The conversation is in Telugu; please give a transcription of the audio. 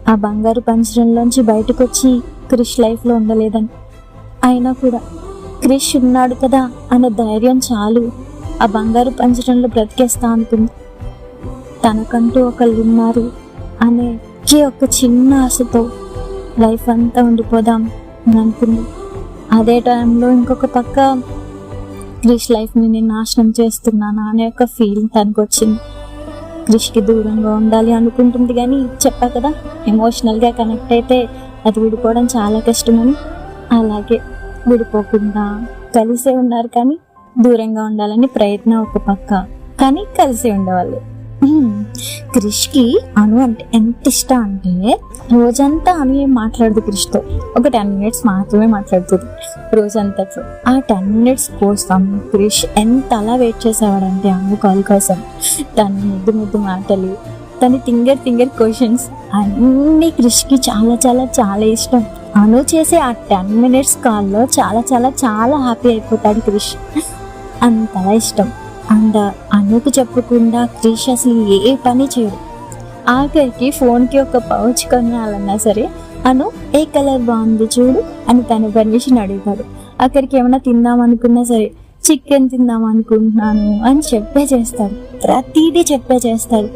ఆ బంగారు పంజరంలోంచి బయటకు వచ్చి క్రిష్ లైఫ్లో ఉండలేదని. అయినా కూడా క్రిష్ ఉన్నాడు కదా అనే ధైర్యం చాలు ఆ బంగారు పంజరంలో బ్రతికేస్తా అనుకుంది. తనకంటూ ఒకళ్ళు ఉన్నారు అనే ఒక చిన్న ఆశతో లైఫ్ అంతా ఉండిపోదాం అని అనుకుంది. అదే టైంలో ఇంకొక పక్క క్రిష్ లైఫ్ని నేను నాశనం చేస్తున్నానా అనే ఒక ఫీలింగ్ తనకు వచ్చింది. క్రిష్కి దూరంగా ఉండాలి అనుకుంటుంది, కానీ చెప్పా కదా ఎమోషనల్గా కనెక్ట్ అయితే అది విడిపోవడం చాలా కష్టమని. అలాగే విడిపోకుండా కలిసే ఉన్నారు, కానీ దూరంగా ఉండాలని ప్రయత్నం ఒక పక్క, కానీ కలిసే ఉండేవాళ్ళు. క్రిష్కి అను అంటే ఎంత ఇష్టం అంటే రోజంతా అను ఏం మాట్లాడదు క్రిష్తో, ఒక 10 minutes మాత్రమే మాట్లాడుతుంది రోజంతట్లో. ఆ 10 minutes కోసం క్రిష్ ఎంత అలా వెయిట్ చేసేవాడంటే అను కాల్ కోసం. తన ముద్దు ముద్దు మాటలు, తన థింగర్ క్వశ్చన్స్ అన్నీ క్రిష్కి చాలా చాలా చాలా ఇష్టం. అను చేసే ఆ 10 minutes కాల్లో చాలా చాలా చాలా హ్యాపీ అయిపోతాడు క్రిష్, అంతలా ఇష్టం. అండ్ అనుకు చెప్పకుండా క్రిష్ అసలు ఏ పని చేయడు. ఆఖరికి ఫోన్కి ఒక పౌచ్ కొనాలన్నా సరే అను ఏ కలర్ బాగుంది చూడు అని తన పర్మిషన్ అడుగుతాడు. అక్కడికి ఏమైనా తిందాం అనుకున్నా సరే చికెన్ తిందాం అనుకుంటున్నాను అని చెప్పే చేస్తాడు, ప్రతిదీ చెప్పే చేస్తాడు.